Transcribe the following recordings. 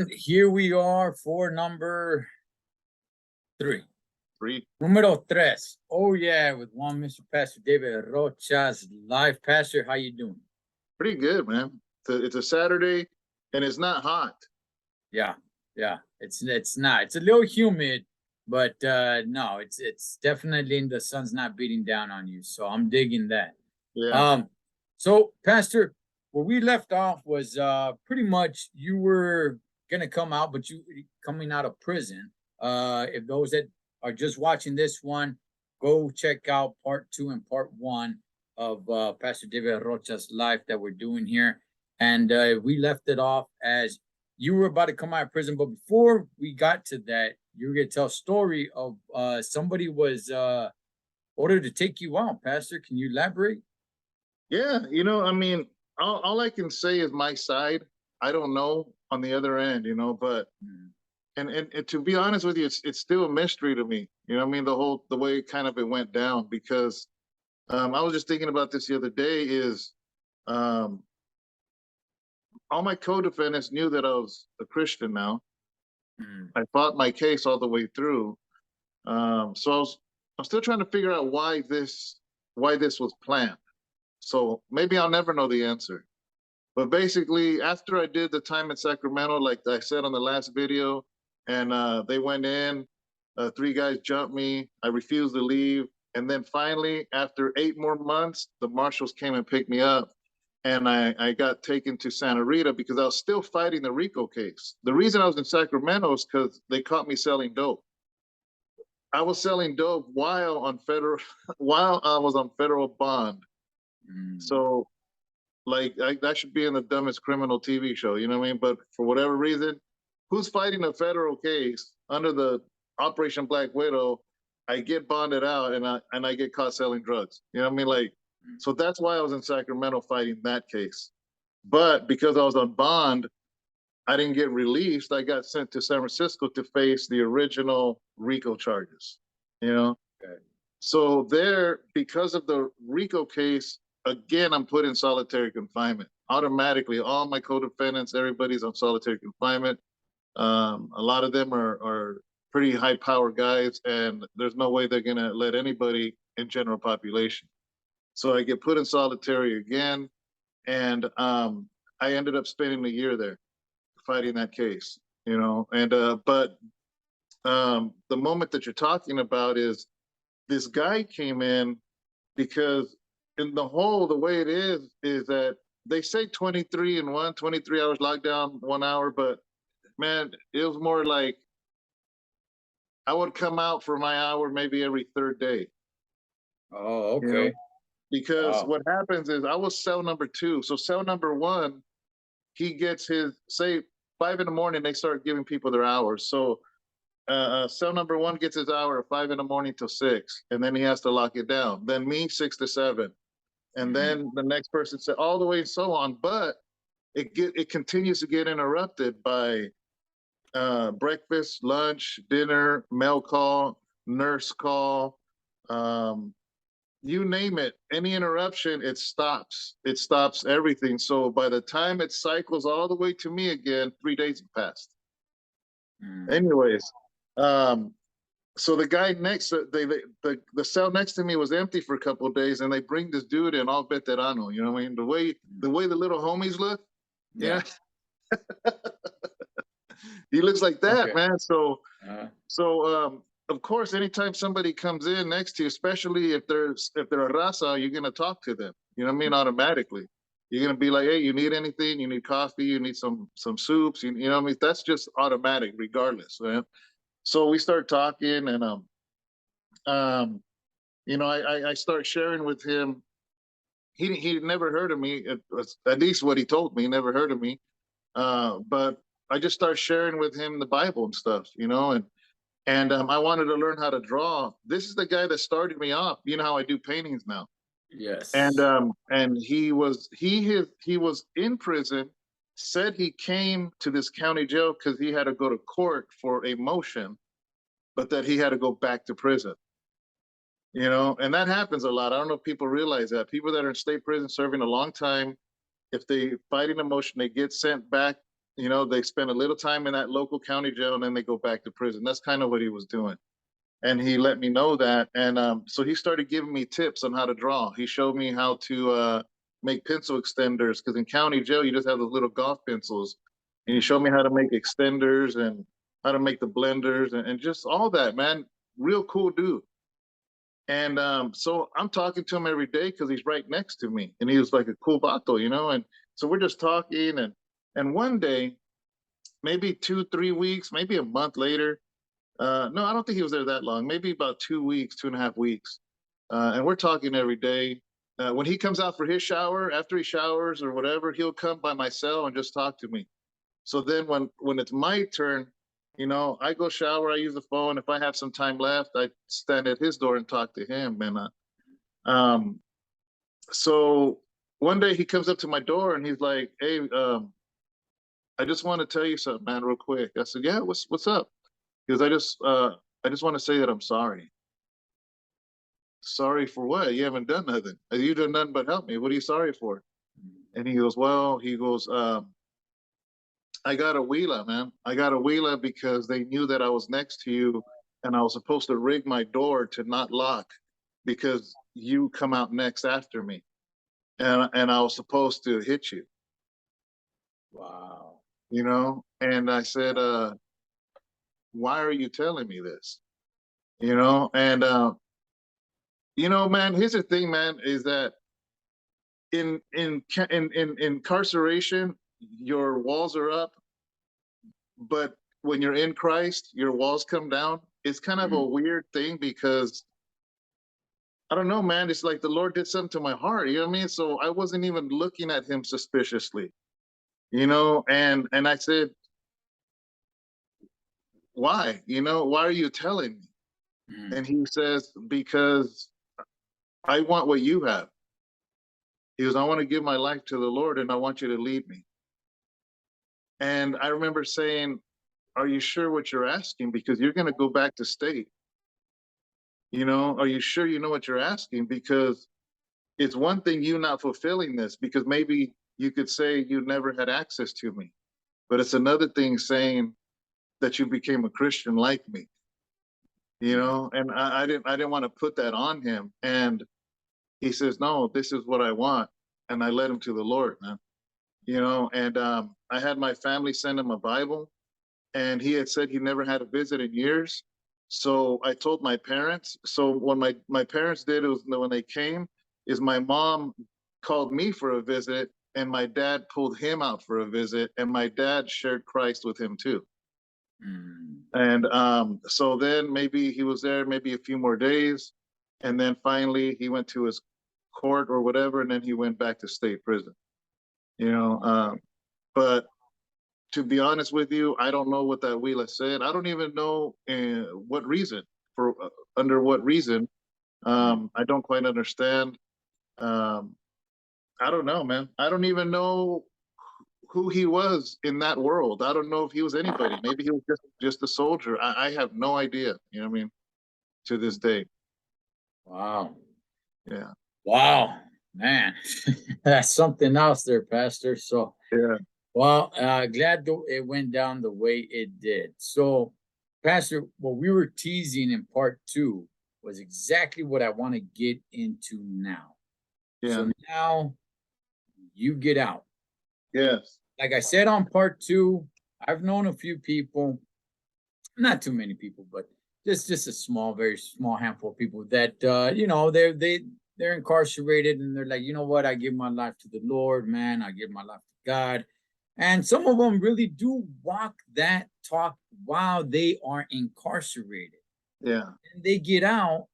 And here we are for number three. Three. Número tres. Oh yeah, with one Mr. Pastor David Rochas live. Pastor, how you doing? Pretty good, man. It's a Saturday and it's not hot. Yeah. It's not. It's a little humid, but no, it's definitely the sun's not beating down on you. So I'm digging that. Yeah. So Pastor, where we left off was pretty much you were gonna come out, but you coming out of prison. If those that are just watching this one, go check out part 2 and part 1 of Pastor David Rocha's life that we're doing here. And we left it off as you were about to come out of prison, but before we got to that, you were gonna tell a story of somebody was ordered to take you out. Pastor, can you elaborate? Yeah. I mean, all I can say is my side. I don't know on the other end, but and to be honest with you, it's still a mystery to me. You know what I mean? The way it went down, because I was just thinking about this the other day is all my co-defendants knew that I was a Christian now. I fought my case all the way through. So I'm still trying to figure out why this was planned. So maybe I'll never know the answer. But basically, after I did the time in Sacramento, like I said on the last video, and they went in, 3 guys jumped me. I refused to leave. And then finally, after 8 more months, the marshals came and picked me up. And I got taken to Santa Rita because I was still fighting the RICO case. The reason I was in Sacramento is because they caught me selling dope. I was selling dope while I was on federal bond. So, like, that should be in the dumbest criminal TV show, you know what I mean? But for whatever reason, who's fighting a federal case under the Operation Black Widow? I get bonded out and I get caught selling drugs. You know what I mean? Like, so that's why I was in Sacramento fighting that case. But because I was on bond, I didn't get released. I got sent to San Francisco to face the original RICO charges, Okay. So there, because of the RICO case, again, I'm put in solitary confinement. Automatically, all my co-defendants, everybody's on solitary confinement. A lot of them are pretty high-powered guys, and there's no way they're going to let anybody in general population. So I get put in solitary again, and I ended up spending a year there fighting that case, And but the moment that you're talking about is this guy came in because in the way it is that they say 23 hours lockdown, 1 hour, but man, it was more like I would come out for my hour maybe every 3rd day. Oh, okay. Because what happens is I was cell number 2. So cell number 1, he gets his, say 5 in the morning, they start giving people their hours. So cell number 1 gets his hour at 5 in the morning till 6, and then he has to lock it down. Then me, 6 to 7. And then the next person said all the way and so on. But it continues to get interrupted by breakfast, lunch, dinner, mail call, nurse call, you name it. Any interruption, it stops. It stops everything. So by the time it cycles all the way to me again, 3 days have passed. Anyways, so the guy the cell next to me was empty for a couple of days, and they bring this dude in, all veterano. You know what I mean? The way the little homies look, yeah. He looks like that, okay. Man. So of course, anytime somebody comes in next to you, especially if they're a raza, you're gonna talk to them. You know what I mean? Automatically, you're gonna be like, "Hey, you need anything? You need coffee? You need some soups? You know what I mean?" That's just automatic, regardless, man. So we start talking, and I start sharing with him. He never heard of me. At least what he told me, he never heard of me. But I just start sharing with him the Bible and stuff, and I wanted to learn how to draw. This is the guy that started me off. You know how I do paintings now. Yes. And he was in prison. Said he came to this county jail because he had to go to court for a motion, but that he had to go back to prison. And that happens a lot. I don't know if people realize that. People that are in state prison serving a long time, if they fight an emotion, they get sent back, You know, they spend a little time in that local county jail and then they go back to prison. That's kind of what he was doing. And he let me know that. And so he started giving me tips on how to draw. He showed me how to make pencil extenders, because in county jail, you just have those little golf pencils. And he showed me how to make extenders and how to make the blenders and just all that, man. Real cool dude. And so I'm talking to him every day because he's right next to me. And he was like a cool vato, you know? And so we're just talking. And one day, maybe 2, 3 weeks, maybe a month later, no, I don't think he was there that long. Maybe about 2 weeks, 2.5 weeks. And we're talking every day. When he comes out for his shower, after he showers or whatever, he'll come by my cell and just talk to me. So then when it's my turn, you know, I go shower, I use the phone. If I have some time left, I stand at his door and talk to him. And um, so one day he comes up to my door and he's like, "Hey, I just want to tell you something, man, real quick." I said, "Yeah, what's up?" Because I just want to say that I'm sorry. Sorry for what? You haven't done nothing. You done nothing but help me. What are you sorry for? And he goes, "Well," he goes, "I got a wheeler, man. I got a wheeler because they knew that I was next to you, and I was supposed to rig my door to not lock because you come out next after me, and I was supposed to hit you, Wow. you know." And I said, "Why are you telling me this?" You know, and you know, man, here's the thing, man, is that in incarceration, your walls are up, but when you're in Christ, your walls come down. It's kind of a Mm, weird thing because I don't know, man. It's like the Lord did something to my heart. You know what I mean? So I wasn't even looking at him suspiciously, you know. And I said, "Why? You know, why are you telling me?" mm, And he says, "Because I want what you have." He goes, "I want to give my life to the Lord, and I want you to lead me." And I remember saying, "Are you sure what you're asking? Because you're going to go back to state. You know, are you sure you know what you're asking? Because it's one thing you not fulfilling this, because maybe you could say you never had access to me, but it's another thing saying that you became a Christian like me, you mm, know." And I didn't want to put that on him. And he says, "No, this is what I want." And I led him to the Lord, man. You know, and I had my family send him a Bible, and he had said he never had a visit in years. So I told my parents. So when my parents did, it was when they came, is my mom called me for a visit, and my dad pulled him out for a visit, and my dad shared Christ with him too. mm. And so then maybe he was there maybe a few more days, and then finally he went to his court or whatever, and then he went back to state prison. You know, but to be honest with you, I don't know what that Wheeler said. I don't even know what reason for under what reason. Mm. I don't quite understand. Um, I don't know, man. I don't even know who he was in that world. I don't know if he was anybody. Maybe he was just a soldier. I have no idea. You know what I mean? To this day, Wow. yeah, Wow, man. That's something else there, Pastor. So, yeah, well, glad it went down the way it did. So, Pastor, what we were teasing in part two was exactly what I want to get into now. yeah, So now you get out. yes, Like I said on part two, I've known a few people, not too many people, but just a small, very small handful of people that they're incarcerated and they're like, you know what, I give my life to the Lord, man. I give my life to God. And some of them really do walk that talk while they are incarcerated. yeah, And they get out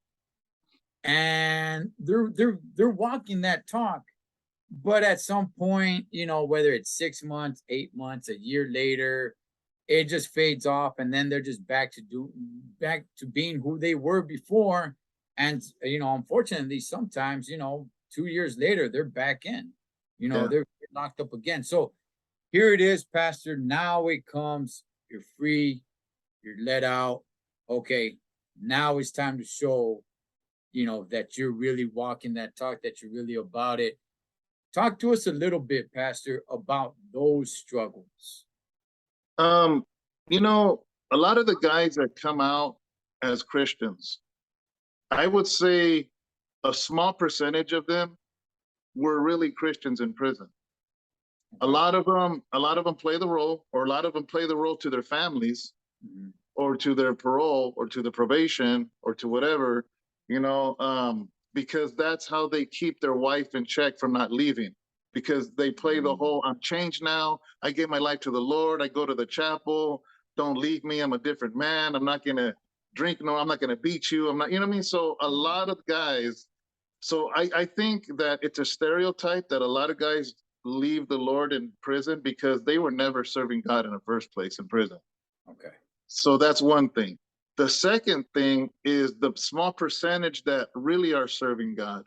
and they're walking that talk. But at some point, whether it's 6 months, 8 months, a year later, it just fades off, and then they're just back to being who they were before. And unfortunately, sometimes 2 years later, they're back in. yeah, They're locked up again. So here it is, Pastor. Now it comes. You're free. You're let out. Okay. Now it's time to show, that you're really walking that talk, that you're really about it. Talk to us a little bit, Pastor, about those struggles. Um, you know, a lot of the guys that come out as Christians, I would say a small percentage of them were really Christians in prison. Okay. A lot of them play the role, or a lot of them play the role to their families, Mhm. or to their parole, or to the probation, or to whatever, because that's how they keep their wife in check from not leaving. Because they play the whole, I'm changed now. I gave my life to the Lord. I go to the chapel. Don't leave me. I'm a different man. I'm not gonna drink. No, I'm not gonna beat you. I'm not. You know what I mean? So a lot of guys. So I think that it's a stereotype that a lot of guys leave the Lord in prison because they were never serving God in the first place in prison. Okay. So that's one thing. The second thing is the small percentage that really are serving God,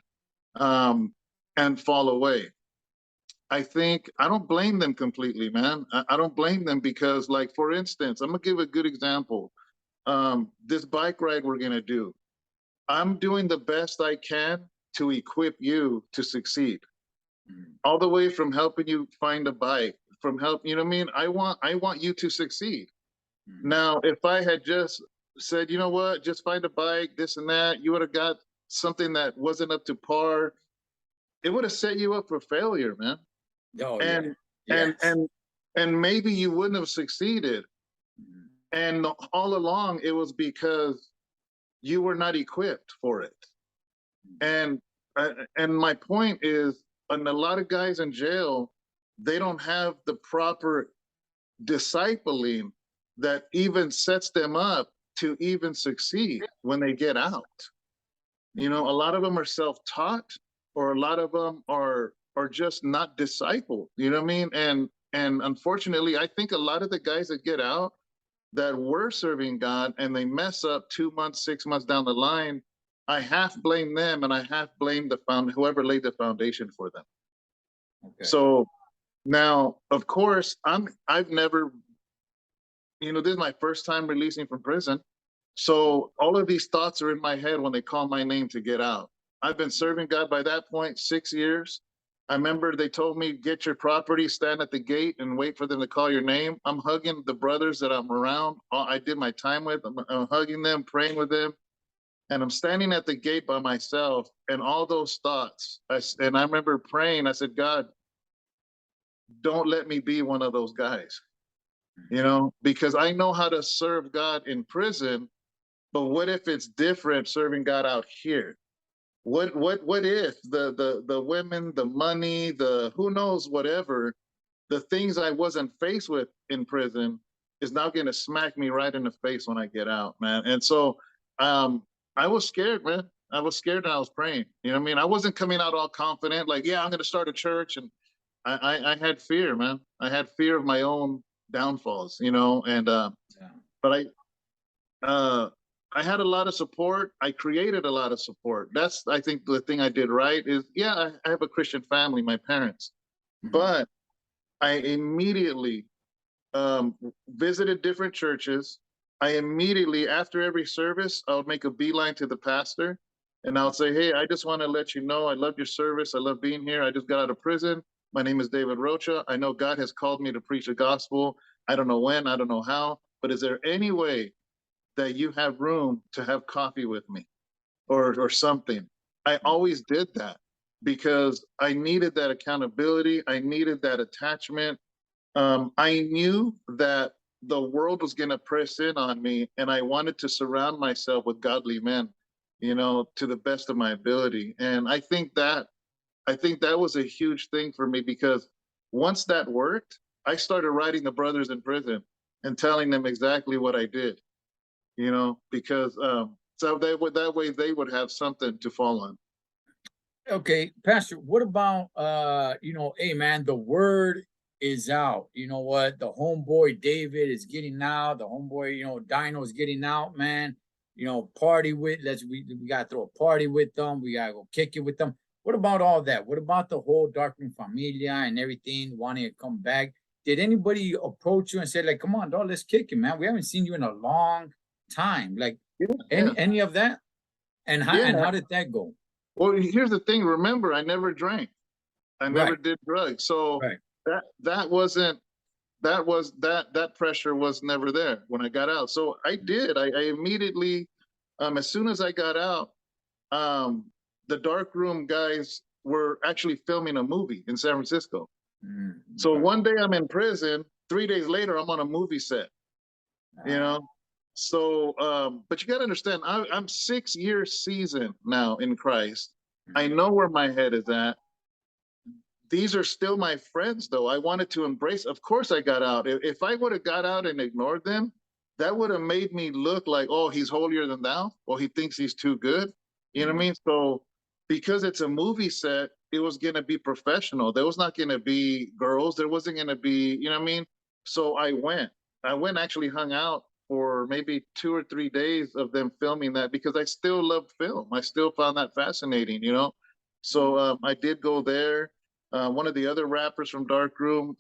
and fall away. I think I don't blame them completely, man. I don't blame them because, like, for instance, I'm gonna give a good example. This bike ride we're gonna do, I'm doing the best I can to equip you to succeed. Mhm. All the way from helping you find a bike, from help, you know what I mean? I want you to succeed. Mhm. Now, if I had just said, you know what, just find a bike, this and that, you would have got something that wasn't up to par. It would have set you up for failure, man. Oh yeah. And and Yes. and and maybe you wouldn't have succeeded. Mhm. And all along, it was because you were not equipped for it. Mhm. And my point is, and a lot of guys in jail, they don't have the proper discipling that even sets them up to even succeed when they get out. Mhm. A lot of them are self-taught, or a lot of them are just not discipled. You know what I mean? And unfortunately, I think a lot of the guys that get out that were serving God and they mess up 2 months, 6 months down the line, I half blame them and I half blame the whoever laid the foundation for them. Okay. So now, of course, I've never, this is my first time releasing from prison. So all of these thoughts are in my head when they call my name to get out. I've been serving God by that point 6 years. I remember they told me, get your property, stand at the gate and wait for them to call your name. I'm hugging the brothers that I'm around. I did my time with. I'm hugging them, praying with them. And I'm standing at the gate by myself. And all those thoughts, and I remember praying, I said, God, don't let me be one of those guys, Mhm. because I know how to serve God in prison. But what if it's different serving God out here? What if the women, the money, the who knows whatever, the things I wasn't faced with in prison is now going to smack me right in the face when I get out, man. And so um I was scared, man. I was scared and I was praying. You know what I mean? I wasn't coming out all confident, like, yeah, I'm gonna start a church. And I had fear, man. I had fear of my own downfalls, and Yeah. but uh, I had a lot of support. I created a lot of support. That's, I think, the thing I did right is, yeah, I have a Christian family, my parents, Mhm. but I immediately visited different churches. I immediately, after every service, I would make a beeline to the pastor and I would say, hey, I just want to let you know I love your service. I love being here. I just got out of prison. My name is David Rocha. I know God has called me to preach the gospel. I don't know when, I don't know how, but is there any way that you have room to have coffee with me, or something? I always did that because I needed that accountability. I needed that attachment. I knew that the world was going to press in on me, and I wanted to surround myself with godly men, to the best of my ability. And I think that was a huge thing for me because once that worked, I started writing the brothers in prison and telling them exactly what I did, because so that way they would have something to fall on. Okay, Pastor, what about hey man, the word is out. You know what? The homeboy David is getting out, the homeboy, Dino is getting out, man. Party with we gotta throw a party with them, we gotta go kick it with them. What about all that? What about the whole Darkman Familia and everything wanting to come back? Did anybody approach you and say, like, come on, dog, let's kick it, man? We haven't seen you in a long time. Like Yeah, yeah, any of that? And how yeah. did that go? Well, here's the thing. Remember, I never drank. I never Right, did drugs. So right. that wasn't that pressure was never there when I got out. So I immediately, as soon as I got out, um, the dark room guys were actually filming a movie in San Francisco. So Okay. one day I'm in prison, 3 days later I'm on a movie set, you Ah, know. So but you got to understand, I'm 6 years seasoned now in Christ. I mhm, know where my head is at. These are still my friends, though. I wanted to embrace. Of course I got out. If I would have got out and ignored them, that would have made me look like, oh, he's holier than thou, or he thinks he's too good. You know what I mhm, mean? So because it's a movie set, it was gonna be professional. There was not gonna be girls. There wasn't gonna be, you know what I mean? So I went. I went, actually hung out for maybe 2 or 3 days of them filming that, because I still loved film. I still found that fascinating, you know. So I did go there. One of the other rappers from Darkroom,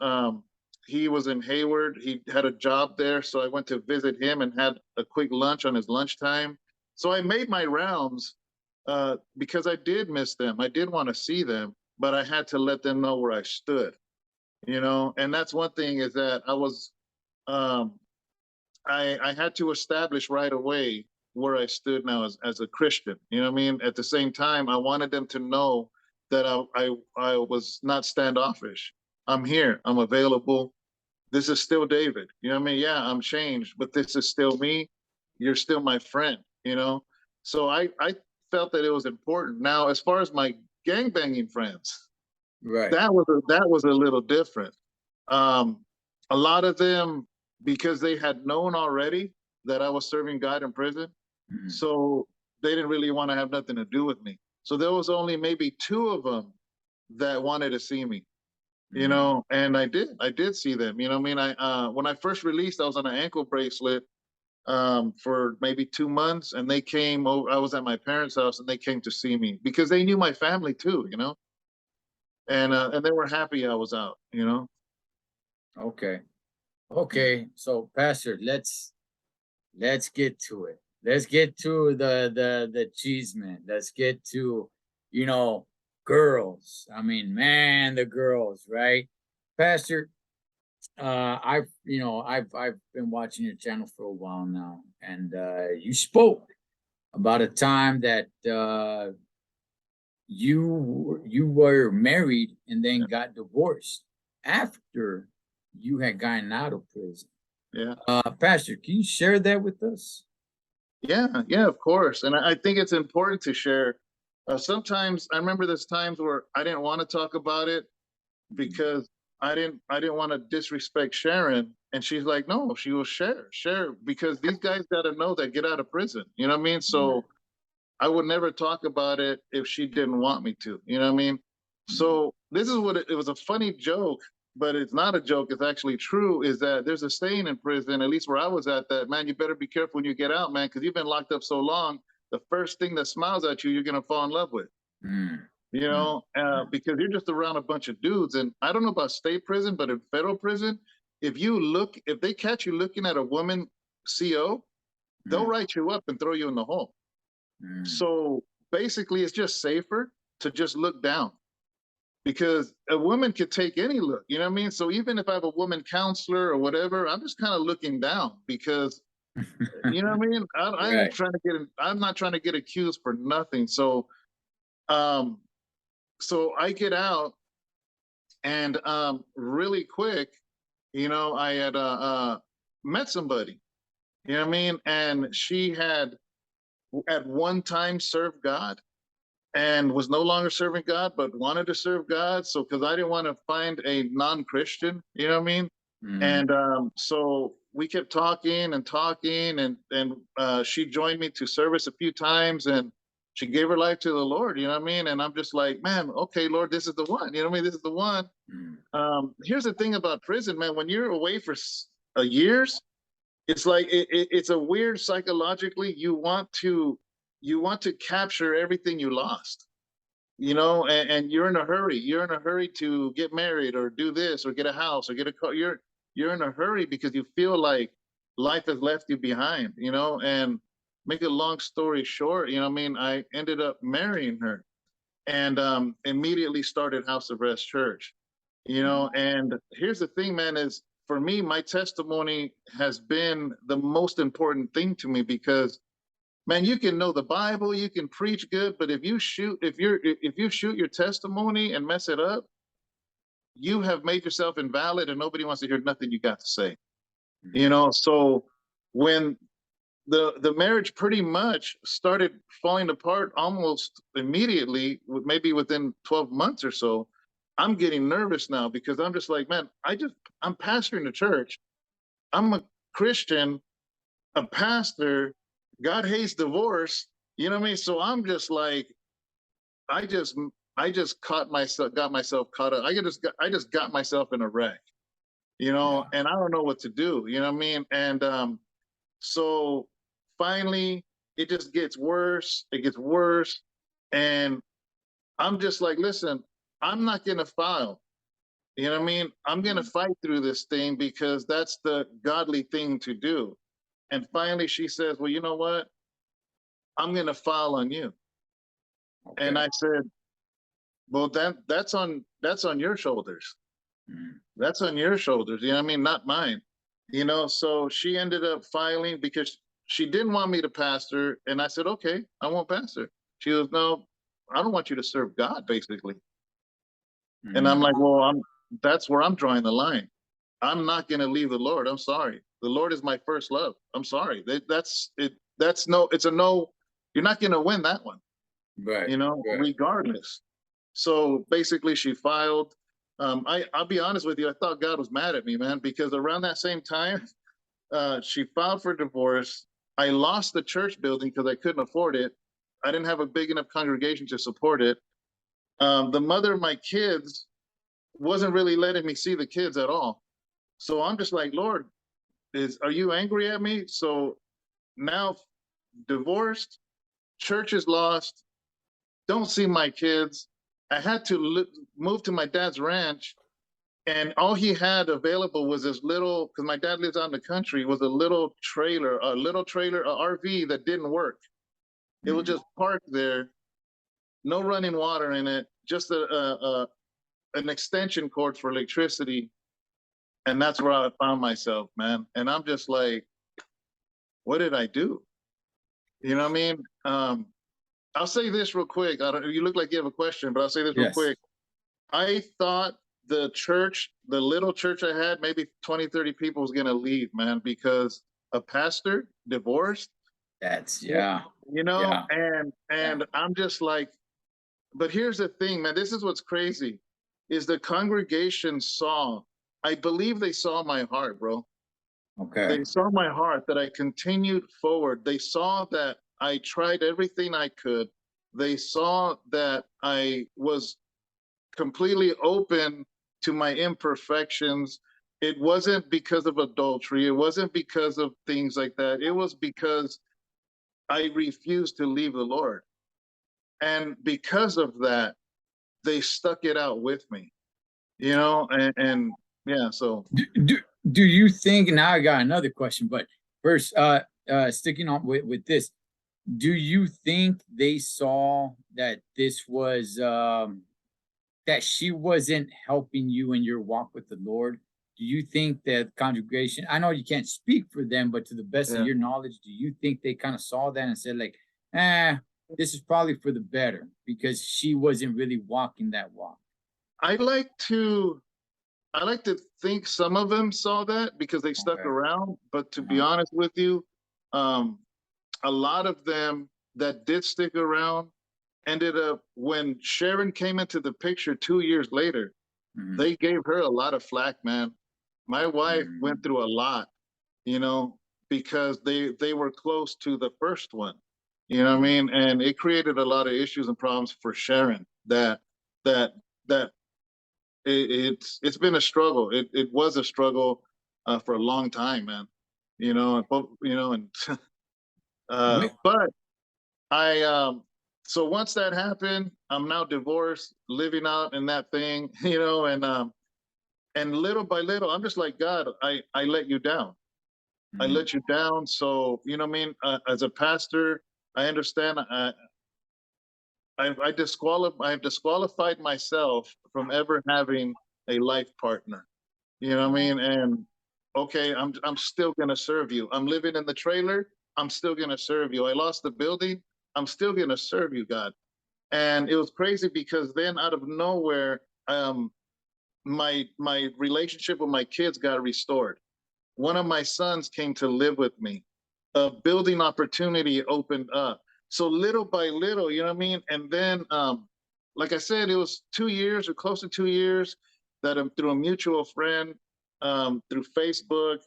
he was in Hayward. He had a job there, so I went to visit him and had a quick lunch on his lunchtime. So I made my rounds because I did miss them. I did want to see them, but I had to let them know where I stood. You know, and that's one thing, is that um, I had to establish right away where I stood now as a Christian. You know what I mean? At the same time, I wanted them to know that I was not standoffish. I'm here. I'm available. This is still David. You know what I mean? Yeah, I'm changed, but this is still me. You're still my friend. You know. So I felt that it was important. Now, as far as my gangbanging friends, right. that was a little different. Um, a lot of them, because they had known already that I was serving God in prison, Mhm, so they didn't really want to have nothing to do with me. So there was only maybe two of them that wanted to see me, you mhm, know, and I did see them. You know, what I mean, I when I first released, I was on an ankle bracelet for maybe 2 months, and they came over. I was at my parents' house, and they came to see me because they knew my family too, you know, and they were happy I was out, you know. okay. Okay. So, Pastor, let's get to it. Let's get to the cheese man. Let's get to, you know, girls. I mean, man, the girls, right? Pastor, I've been watching your channel for a while now, and you spoke about a time that you were married and then Yeah, got divorced after you had gotten out of prison. yeah. Pastor, can you share that with us? Yeah, yeah, of course. And I think it's important to share. Sometimes I remember there's times where I didn't want to talk about it Mhm, because I didn't want to disrespect Sharon. And she's like, no, she will share, because these guys got to know that get out of prison. You know what I mean? mhm, So I would never talk about it if she didn't want me to. You know what I mean? mhm, So this is what it was, a funny joke, but it's not a joke. It's actually true. Is that there's a saying in prison, at least where I was at, that, man, you better be careful when you get out, man, because you've been locked up so long. The first thing that smiles at you, you're gonna fall in love with. mhm, You mhm, know, because you're just around a bunch of dudes. And I don't know about state prison, but in federal prison, if they catch you looking at a woman CO, they'll mhm, write you up and throw you in the hole. mhm, So basically, it's just safer to just look down, because a woman could take any look. You know what I mean? So even if I have a woman counselor or whatever, I'm just kind of looking down, because you know what I mean. I ain't right. trying to get. I'm not trying to get accused for nothing. So um, so I get out, and really quick, you know, I had met somebody. You know what I mean? And she had at one time served God, and was no longer serving God, but wanted to serve God. So, because I didn't want to find a non-Christian, you know what I mean? Mhm, And so we kept talking and talking, and she joined me to service a few times, and she gave her life to the Lord. You know what I mean? And I'm just like, man, okay, Lord, this is the one. You know what I mean? This is the one. mhm, Here's the thing about prison, man. When you're away for years, it's like it's a weird psychologically. You want to capture everything you lost, you know, and you're in a hurry. You're in a hurry to get married or do this or get a house or get a car. You're in a hurry because you feel like life has left you behind, you know. And make a long story short, you know, I mean, I ended up marrying her, and immediately started House of Rest Church, you know. mhm, And here's the thing, man, is for me, my testimony has been the most important thing to me because, man, you can know the Bible, you can preach good, but if you shoot your testimony and mess it up, you have made yourself invalid, and nobody wants to hear nothing you got to say. You know, so when the marriage pretty much started falling apart almost immediately, maybe within 12 months or so, I'm getting nervous now because I'm just like, man, I'm pastoring the church. I'm a Christian, a pastor. God hates divorce. You know what I mean? So I'm just like, I just got myself caught up. I just got myself in a wreck, you know, Yeah. and I don't know what to do. You know what I mean? And so finally, it just gets worse. It gets worse, and I'm just like, listen, I'm not gonna file. You know what I mean? I'm gonna fight through this thing because that's the godly thing to do. And finally, she says, well, you know what? I'm gonna file on you. And Okay. I said, well, that's on your shoulders. Mm. That's on your shoulders. You know what I mean? Not mine. You know, so she ended up filing because she didn't want me to pastor. And I said, okay, I won't pastor. She goes, no, I don't want you to serve God, basically. And I'm like, Mm. well, that's where I'm drawing the line. I'm not gonna leave the Lord. I'm sorry. The Lord is my first love. I'm sorry. That's it. That's no, it's a no. You're not gonna win that one, Right. you know, Right. regardless. So basically, she filed. I'll be honest with you. I thought God was mad at me, man, because around that same time, she filed for divorce. I lost the church building because I couldn't afford it. I didn't have a big enough congregation to support it. The mother of my kids wasn't really letting me see the kids at all. So I'm just like, Lord, are you angry at me? So now, divorced, church is lost, don't see my kids. I had to move to my dad's ranch, and all he had available was this little, because my dad lives out in the country, was a little trailer, a RV that didn't work. It was Mm. just parked there, no running water in it, just an extension cord for electricity. And that's where I found myself, man. And I'm just like, what did I do? You know what I mean? I'll say this real quick. I don't, you look like you have a question, but I'll say this real Yes. quick. I thought the church, the little church I had, maybe 20, 30 people was going to leave, man, because a pastor divorced, That's you yeah. know, Yeah. Yeah. and I'm just like, but here's the thing, man, this is what's crazy is the congregation saw, I believe they saw my heart, bro. Okay. They saw my heart that I continued forward. They saw that I tried everything I could. They saw that I was completely open to my imperfections. It wasn't because of adultery. It wasn't because of things like that. It was because I refused to leave the Lord. And because of that, they stuck it out with me, you know, and yeah, so Do, do you think, now I got another question, but first, sticking on with this, do you think they saw that this was that she wasn't helping you in your walk with the Lord? Do you think that congregation, I know you can't speak for them, but to the best of yeah. your knowledge, do you think they kind of saw that and said, like, eh, this is probably for the better because she wasn't really walking that walk? I like to I like to think some of them saw that because they stuck Okay. around. But to be Uh-huh. honest with you, um, a lot of them that did stick around ended up when Sharon came into the picture 2 years later. Mhm. They gave her a lot of flack, man. My wife went Mhm. through a lot, you know, because they were close to the first one. You know what I Mhm. mean? And it created a lot of issues and problems for Sharon that that it's been a struggle. It was a struggle for a long time, man. You know, and Wait. but I so once that happened, I'm now divorced, living out in that thing, you know, and little by little, I'm just like, God, I let you down. I Mhm. let you down. So you know what I mean. As a pastor, I understand. I've disqualified myself from ever having a life partner. You know what I mean? And okay, I'm still gonna serve you. I'm living in the trailer. I'm still gonna serve you. I lost the building. I'm still gonna serve you, God. And it was crazy because then out of nowhere, my relationship with my kids got restored. One of my sons came to live with me. A building opportunity opened up. So little by little, you know what I mean? And then, like I said, it was 2 years or close to 2 years that through a mutual friend, through Facebook,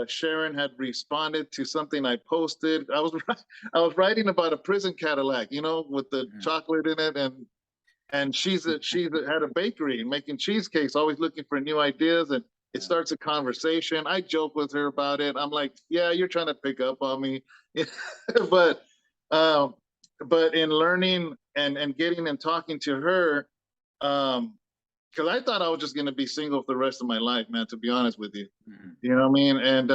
Sharon had responded to something I posted. I was writing about a prison Cadillac, you know, with the Mhm. chocolate in it, and had a bakery making cheesecakes, always looking for new ideas, and it Yeah. starts a conversation. I joke with her about it. I'm like, yeah, you're trying to pick up on me. but um but in learning and getting and talking to her, because I thought I was just going to be single for the rest of my life, man, to be honest with you. Mhm. You know what I mean? And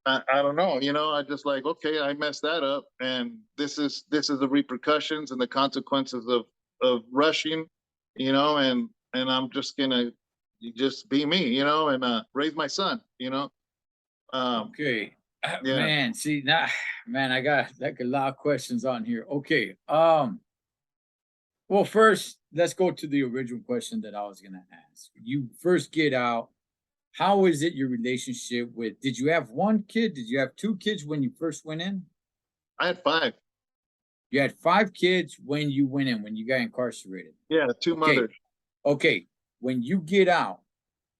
I don't know, you know, I just like, okay, I messed that up, and this is the repercussions and the consequences of rushing, you know, and I'm just gonna just be me, you know, and raise my son, you know. Um, Okay. yeah, Man, see now, man, I got like a lot of questions on here. Okay. Well, first, let's go to the original question that I was gonna ask. You first get out. How is it your relationship with? Did you have one kid? Did you have two kids when you first went in? I had five. You had five kids when you went in, when you got incarcerated. Yeah, two Okay. mothers. Okay. When you get out,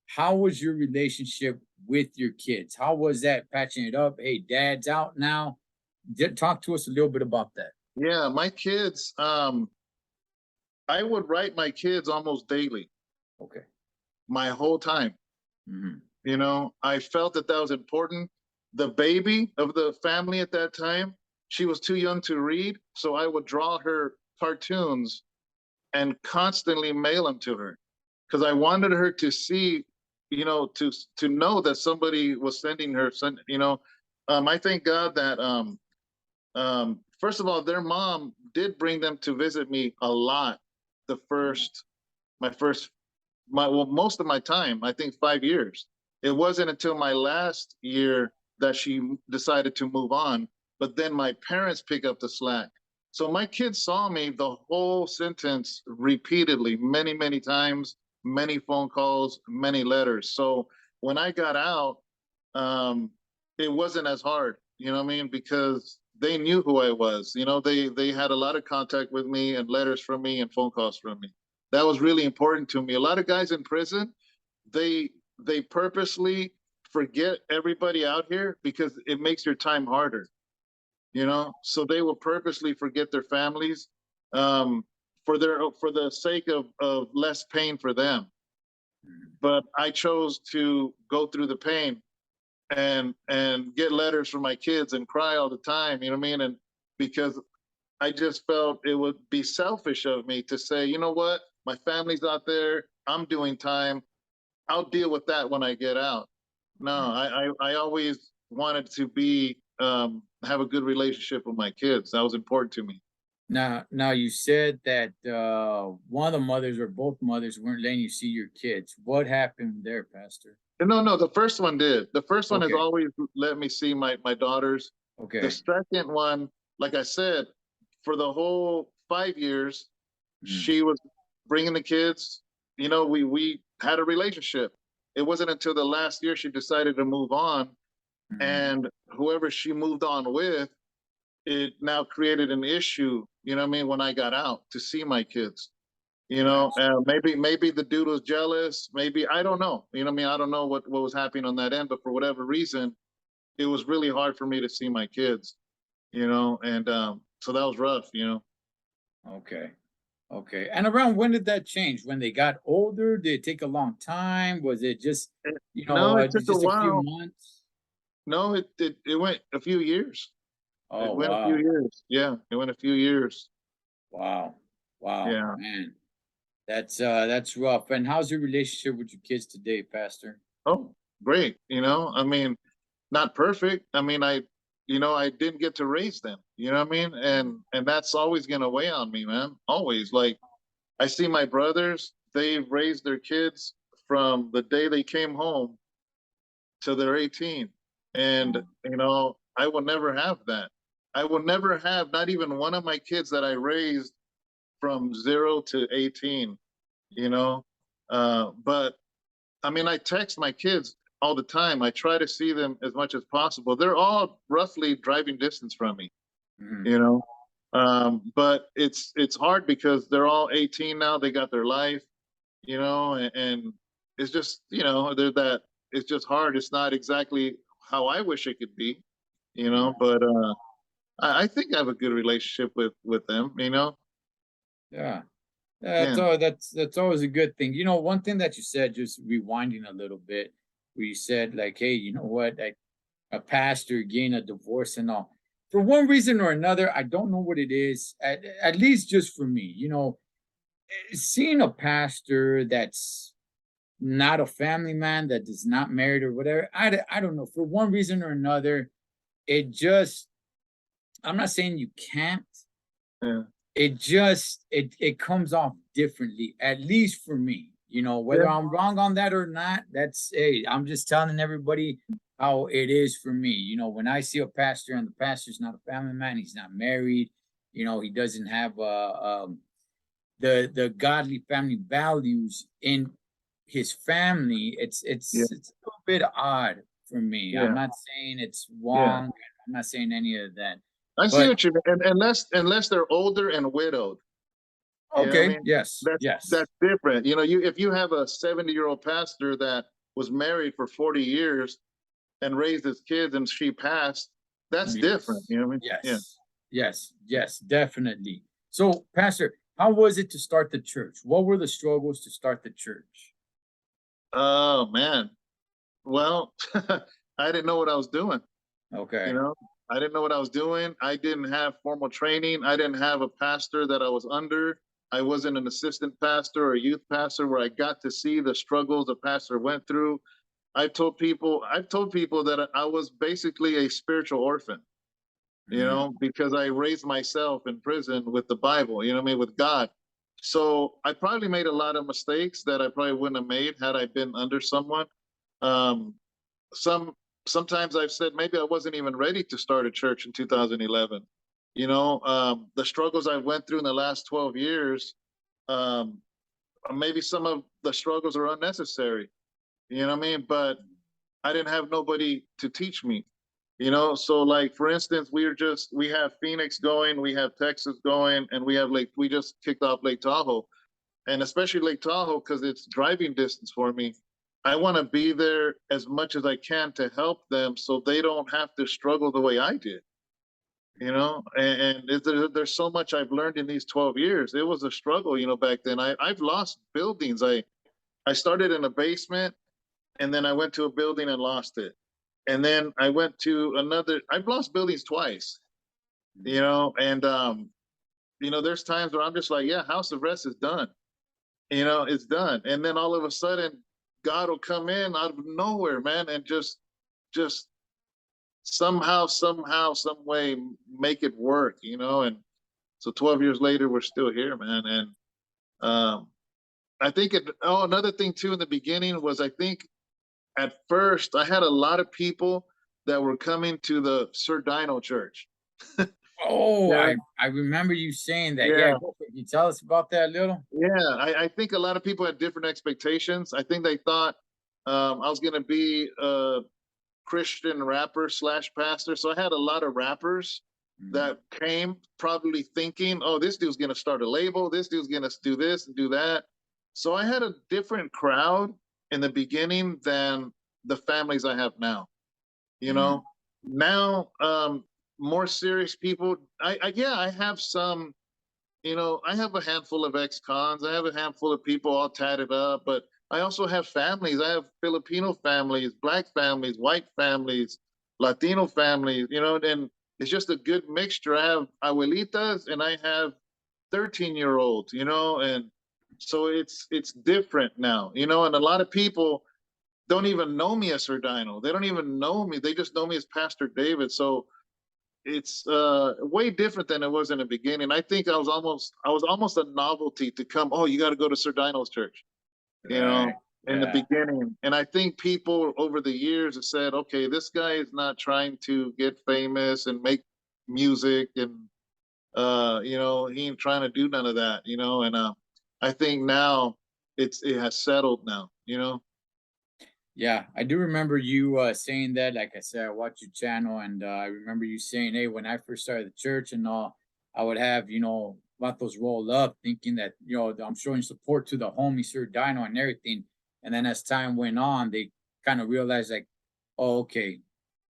how was your relationship with your kids? How was that patching it up? Hey, dad's out now. Talk to us a little bit about that. Yeah, my kids. I would write my kids almost daily, Okay. my whole time. Mhm. You know, I felt that that was important. The baby of the family at that time, she was too young to read, so I would draw her cartoons and constantly mail them to her because I wanted her to see, you know, to know that somebody was sending her. You know, I thank God that first of all, their mom did bring them to visit me a lot. The first, my first well, most of my time, I think 5 years. It wasn't until my last year that she decided to move on, but then my parents pick up the slack. So my kids saw me the whole sentence repeatedly, many times, many phone calls, many letters. So when I got out, um, it wasn't as hard, you know what I mean? Because they knew who I was. You know, they had a lot of contact with me and letters from me and phone calls from me. That was really important to me. A lot of guys in prison, they they purposely forget everybody out here because it makes your time harder, you know. So they will purposely forget their families, um, for the sake of less pain for them. Mhm. But I chose to go through the pain and get letters from my kids and cry all the time, you know what I mean? And because I just felt it would be selfish of me to say, you know what, my family's out there, I'm doing time, I'll deal with that when I get out. No, Mhm. I always wanted to be have a good relationship with my kids. That was important to me. Now you said that one of the mothers or both mothers weren't letting you see your kids. What happened there, Pastor? No, no, the first one did. The first one has Okay. always let me see my daughters. The Okay. second one, like I said, for the whole 5 years, Mhm. she was bringing the kids. You know, we had a relationship. It wasn't until the last year she decided to move on, Mhm. and whoever she moved on with, it now created an issue. You know what I mean? When I got out to see my kids, you know, Gotcha. maybe the dude was jealous. Maybe I don't know. You know what I mean? I don't know what was happening on that end, but for whatever reason, it was really hard for me to see my kids. You know, and so that was rough. You know. Okay. Okay. And around when did that change? When they got older? Did it take a long time? Was it just, No, it took a just a few while. months? No, it went a few years. It Oh, went a few wow. years. Yeah, it went a few years. Wow. Wow, Yeah. man. That's rough. And how's your relationship with your kids today, Pastor? Oh, great. You know, I mean, not perfect. I mean, I didn't get to raise them. You know what I mean? Mhm. And that's always gonna weigh on me, man. Always. Like I see my brothers, they've raised their kids from the day they came home till they're 18. And, you know, I will never have that. I will never have not even one of my kids that I raised from 0 to 18, you know. But I mean, I text my kids all the time. I try to see them as much as possible. They're all roughly driving distance from me, Mhm. you know. But it's hard because they're all 18 now. They got their life, you know, and it's just, you know, they're that. It's just hard. It's not exactly how I wish it could be, you Yeah. know. But I think I have a good relationship with them, you know. Yeah. Yeah, That's always a good thing. You know, one thing that you said, just rewinding a little bit, where you said like, "Hey, you know what? Like a pastor getting a divorce and all." For one reason or another, I don't know what it is. At least just for me, you know, seeing a pastor that's not a family man, that is not married or whatever. I don't know. For one reason or another, it just. I'm not saying you can't. yeah, It comes off differently, at least for me. You know, whether yeah, I'm wrong on that or not, that's hey, I'm just telling everybody how it is for me. You know, when I see a pastor and the pastor's not a family man, he's not married, you know, he doesn't have the godly family values in his family, yeah, it's a little bit odd for me. I'm yeah, not saying it's yeah. wrong. I'm not saying any of that. I see But what you mean. And unless they're older and widowed, you know what I okay, mean? yes, yes. That's different. You know, you if you have a 70-year-old pastor that was married for 40 years and raised his kids and she passed, that's different. Yes. You know what I mean? Yeah. Yes. Yes. Yes. Definitely. So, Pastor, how was it to start the church? What were the struggles to start the church? Oh man. Well, I didn't know what I was doing. You Okay. know, I didn't know what I was doing. I didn't have formal training. I didn't have a pastor that I was under. I wasn't an assistant pastor or youth pastor where I got to see the struggles a pastor went through. I've told people that I was basically a spiritual orphan, you Mhm. know, because I raised myself in prison with the Bible, you know what I mean, with God. So I probably made a lot of mistakes that I probably wouldn't have made had I been under someone. Um, some Sometimes I've said maybe I wasn't even ready to start a church in 2011. You know, the struggles I went through in the last 12 years, um, maybe some of the struggles are unnecessary. You know what I mean? But I didn't have nobody to teach me. You know, so like for instance, we have Phoenix going, we have Texas going, and we just kicked off Lake Tahoe, and especially Lake Tahoe because it's driving distance for me. I want to be there as much as I can to help them so they don't have to struggle the way I did. You know, there's so much I've learned in these 12 years. It was a struggle, you know, back then. I've lost buildings. I started in a basement and then I went to a building and lost it. And then I went to another. I've lost buildings twice, you Mhm. know, and you know, there's times where I'm just like, yeah, house arrest is done. You know, it's done. And then all of a sudden, God will come in out of nowhere, man, and just some way make it work, you know. And so 12 years later, we're still here, man. And um, I think another thing too in the beginning was I think at first I had a lot of people that were coming to the Sir Dino Church. Oh, Yeah, I remember you saying that. Yeah, yeah, go for it. Can you tell us about that a little? yeah. I think a lot of people had different expectations. I think they thought I was going to be a Christian rapper slash pastor. So I had a lot of rappers Mhm. that came probably thinking, oh, this dude's going to start a label. This dude's going to do this and do that. So I had a different crowd in the beginning than the families I have now. You Mhm. know, now more serious people. Yeah, I have some, you know, I have a handful of ex-cons. I have a handful of people all tatted up, but I also have families. I have Filipino families, black families, white families, Latino families, you know, and it's just a good mixture. I have abuelitas and I have 13-year-olds, you know, and so it's different now, you know, and a lot of people don't even know me as Sardino. They don't even know me. They just know me as Pastor David. So it's way different than it was in the beginning. I think I was almost a novelty to come. Oh, you got to go to Sir Dino's church, you Right. know. in the Yeah. beginning. And I think people over the years have said, okay, this guy is not trying to get famous and make music and he ain't trying to do none of that, and I think now it has settled now, Yeah, I do remember you saying that. Like I said, I watch your channel, and I remember you saying, "Hey, when I first started the church and all, I would have vatos roll up, thinking that I'm showing support to the homie Sir Dino and everything." And then as time went on, they kind of realized like, "Oh, okay,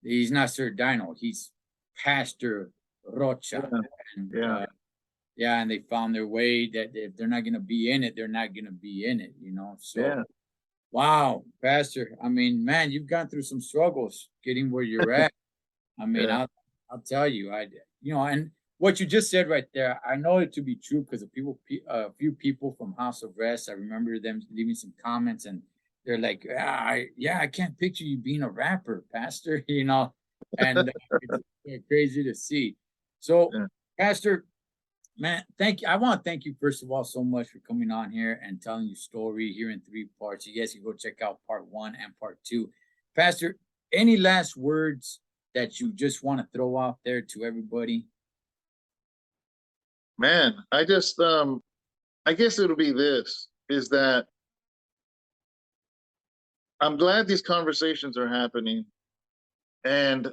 he's not Sir Dino, he's Pastor Rocha." Yeah, And yeah, yeah, and they found their way that if they're not gonna be in it, they're not gonna be in it. So. yeah, Wow, Pastor. I mean, man, you've gone through some struggles getting where you're at. I mean, yeah, I'll tell you, and what you just said right there, I know it to be true because a few people from House of Rest, I remember them leaving some comments, and they're like, I can't picture you being a rapper, Pastor. And it's crazy to see. So, yeah. Pastor, man, thank you. I want to thank you first of all so much for coming on here and telling your story here in 3 parts. You guys can go check out part 1 and part 2. Pastor, any last words that you just want to throw out there to everybody? Man, I guess it'll be this, is that I'm glad these conversations are happening. And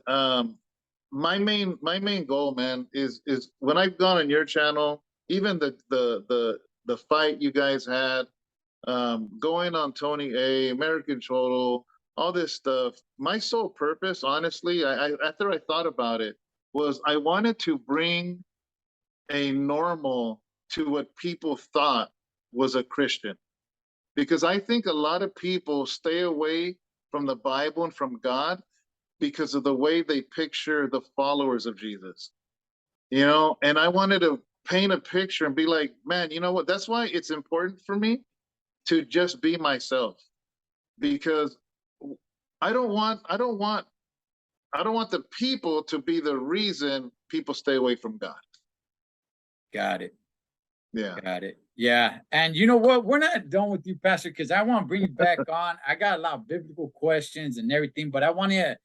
my main goal, man, is when I've gone on your channel, even the fight you guys had, going on Tony A, American Cholo, all this stuff. My sole purpose, honestly, I after I thought about it, was I wanted to bring a normal to what people thought was a Christian. Because I think a lot of people stay away from the Bible and from God because of the way they picture the followers of Jesus. And I wanted to paint a picture and be like, man, you know what? That's why it's important for me to just be myself, because I don't want the people to be the reason people stay away from God. Got it. Yeah. Got it. Yeah. And you know what? We're not done with you, Pastor, because I want to bring you back on. I got a lot of biblical questions and everything, but I want to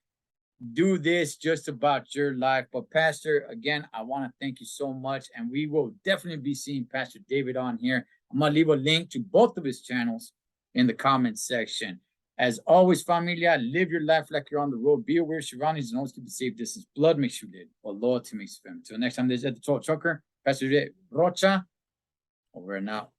do this just about your life. But Pastor, again, I want to thank you so much. And we will definitely be seeing Pastor David on here. I'm going to leave a link to both of his channels in the comments section. As always, familia, live your life like you're on the road. Be aware of surroundings and always keep a safe distance. Blood makes you live, but loyalty makes you family. Until next time, this is the Thecholotrucker, Pastor Rocha, over and out.